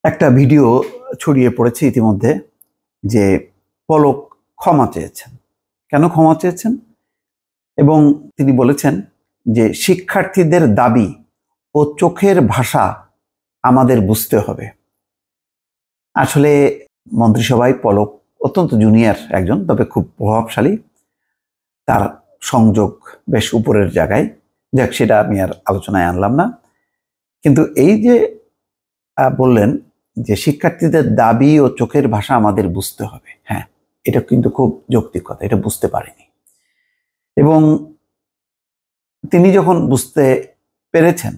একটা ভিডিও ছড়িয়ে পড়েছে ইতিমধ্যে যে পলক ক্ষমা চেয়েছেন। কেন ক্ষমা চেয়েছেন? এবং তিনি বলেছেন যে শিক্ষার্থীদের দাবি ও চোখের ভাষা আমাদের বুঝতে হবে। আসলে মন্ত্রিসভায় পলক অত্যন্ত জুনিয়র একজন, তবে খুব প্রভাবশালী, তার সংযোগ বেশ উপরের জায়গায়। যাক, সেটা আমি আর আলোচনায় আনলাম না। কিন্তু এই যে বললেন যে শিক্ষার্থীদের দাবি ও চোখের ভাষা আমাদের বুঝতে হবে, হ্যাঁ, এটা কিন্তু খুব যৌক্তিক কথা, এটা বুঝতে পারেনি। এবং তিনি যখন বুঝতে পেরেছেন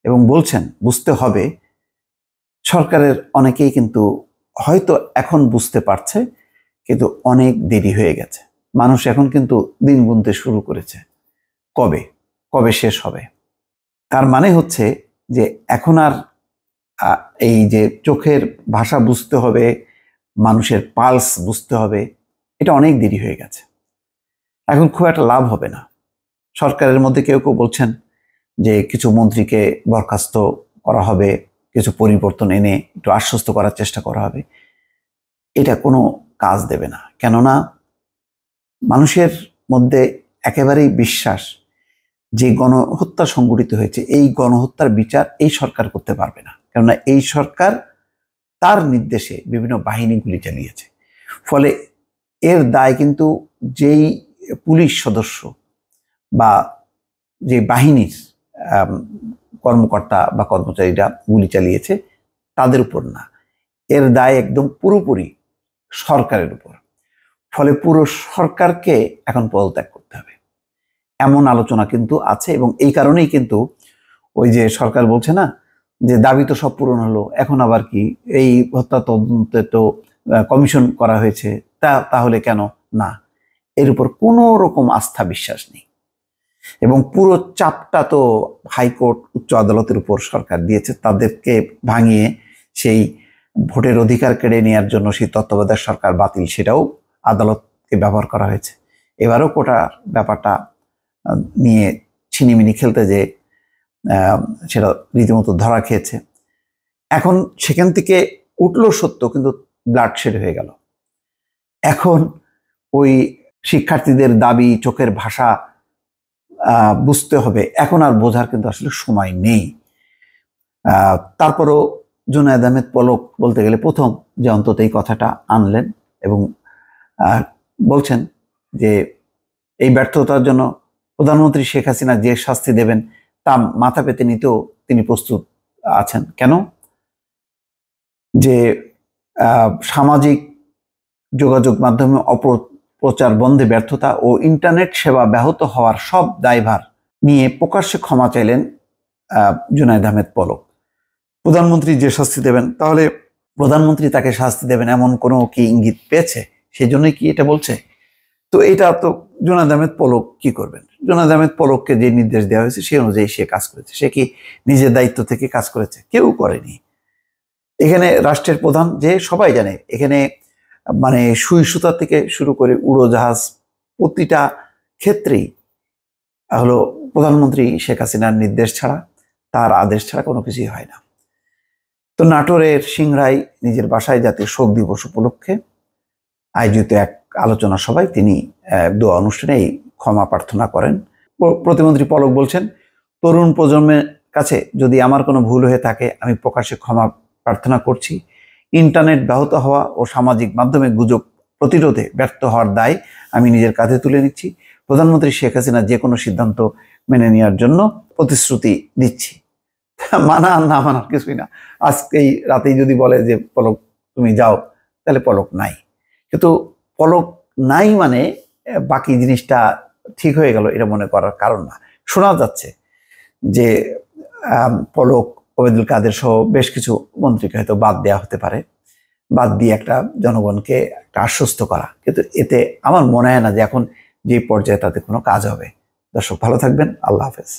এবং বলছেন বুঝতে হবে, সরকারের অনেকেই কিন্তু হয়তো এখন বুঝতে পারছে, কিন্তু অনেক দেরি হয়ে গেছে। মানুষ এখন কিন্তু দিন গুনতে শুরু করেছে, কবে কবে শেষ হবে। তার মানে হচ্ছে যে এখন আর এই যে চোখের ভাষা বুঝতে হবে, মানুষের পালস বুঝতে হবে, এটা অনেক দেরি হয়ে গেছে। এখন খুব একটা লাভ হবে না। সরকারের মধ্যে কেউ কেউ বলছেন যে কিছু মন্ত্রীকে বরখাস্ত করা হবে, কিছু পরিবর্তন এনে একটু আশ্বস্ত করার চেষ্টা করা হবে। এটা কোনো কাজ দেবে না। কেননা মানুষের মধ্যে একেবারেই বিশ্বাস যে গণহত্যা সংঘটিত হয়েছে, এই গণহত্যার বিচার এই সরকার করতে পারবে না। কেননা এই সরকার তার নির্দেশে বিভিন্ন বাহিনীগুলি চালিয়েছে। ফলে এর দায় কিন্তু যেই পুলিশ সদস্য বা যে বাহিনীর কর্মকর্তা বা কর্মচারীরা গুলি চালিয়েছে তাদের উপর না, এর দায় একদম পুরোপুরি সরকারের উপর। ফলে পুরো সরকারকে এখন পদত্যাগ করতে হবে, এমন আলোচনা কিন্তু আছে। এবং এই কারণেই কিন্তু ওই যে সরকার বলছে না যে দাবি তো সব পূরণ হলো, এখন আবার কি, এই হত্যা তদন্তে তো কমিশন করা হয়েছে, তাহলে কেন না, এর উপর কোনো রকম আস্থা বিশ্বাস নেই। এবং পুরো চাপটা তো হাইকোর্ট, উচ্চ আদালতের উপর সরকার দিয়েছে। তাদেরকে ভাঙিয়ে সেই ভোটের অধিকার কেড়ে নেওয়ার জন্য সেই তত্ত্বাবধায়ক সরকার বাতিল, সেটাও আদালতকে ব্যবহার করা হয়েছে। এবারও কোটার ব্যাপারটা নিয়ে ছিনিমিনি খেলতে যে সেটা রীতিমতো ধরা খেয়েছে। এখন সেখান থেকে উঠলো সত্য, কিন্তু ব্লাডশেড হয়ে গেল। এখন ওই শিক্ষার্থীদের দাবি, চোখের ভাষা বুঝতে হবে, এখন আর বোঝার কিন্তু আসলে সময় নেই। তারপরও জুনায়েদ আহমেদ পলক বলতে গেলে প্রথম যে অন্তত এই কথাটা আনলেন এবং বলছেন যে এই ব্যর্থতার জন্য প্রধানমন্ত্রী শেখ হাসিনা যে শাস্তি দেবেন তা মাথা পেতে নিতেও তিনি প্রস্তুত আছেন। কেন? যে সামাজিক যোগাযোগ মাধ্যমে অপপ্রচার বন্ধে ব্যর্থতা ও ইন্টারনেট সেবা ব্যাহত হওয়ার সব দায়ভার নিয়ে প্রকাশ্যে ক্ষমা চাইলেন জুনায়েদ আহমেদ পলক। প্রধানমন্ত্রী যে শাস্তি দেবেন, তাহলে প্রধানমন্ত্রী তাকে শাস্তি দেবেন এমন কোনো কি ইঙ্গিত পেয়েছে? সেই জন্যই কি এটা বলছে? তো এটা তো জুনায়েদ আহমেদ পলক কি করবেন? জুনায়েদ আহমেদ পলককে যে নির্দেশ দেওয়া হয়েছে সেই অনুযায়ী সে কাজ করেছে। সে কি নিজের দায়িত্ব থেকে কাজ করেছে? কেউ করেনি। এখানে রাষ্ট্রের প্রধান, যে সবাই জানে, এখানে মানে সুই সুতা থেকে শুরু করে উড়োজাহাজ প্রতিটা ক্ষেত্রেই হলো প্রধানমন্ত্রী শেখ হাসিনার নির্দেশ ছাড়া, তার আদেশ ছাড়া কোনো কিছুই হয় না। তো নাটোরের সিংড়ায় নিজের বাসায় জাতীয় শোক দিবস উপলক্ষে আয়োজিত এক আলোচনা সভায় তিনি দোয়া অনুষ্ঠানে এই ক্ষমা প্রার্থনা করেন। প্রতিমন্ত্রী পলক বলছেন, তরুণ প্রজন্মের কাছে যদি আমার কোনো ভুল হয়ে থাকে আমি প্রকাশ্যে ক্ষমা প্রার্থনা করছি। ইন্টারনেট ব্যাহত হওয়া ও সামাজিক মাধ্যমে গুজব প্রতিরোধে ব্যর্থ হওয়ার দায় আমি নিজের কাঁধে তুলে নিচ্ছি। প্রধানমন্ত্রী শেখ হাসিনা যে কোনো সিদ্ধান্ত মেনে নেওয়ার জন্য প্রতিশ্রুতি দিচ্ছি। মানা আর না মানার কিছুই না। আজকেই রাতেই যদি বলে যে পলক তুমি যাও, তাহলে পলক নাই। কিন্তু পলক নাই মানে বাকি জিনিসটা ঠিক হয়ে গেল এটা মনে করার কারণ না। শোনা যাচ্ছে যে পলক, ওবায়দুল কাদের সহ বেশ কিছু মন্ত্রীকে হয়তো বাদ দেওয়া হতে পারে, বাদ দিয়ে একটা জনগণকে একটা আশ্বস্ত করা, কিন্তু এতে আমার মনে হয় না যে এখন যে পর্যায়ে তাতে কোনো কাজ হবে। দর্শক ভালো থাকবেন, আল্লাহ হাফেজ।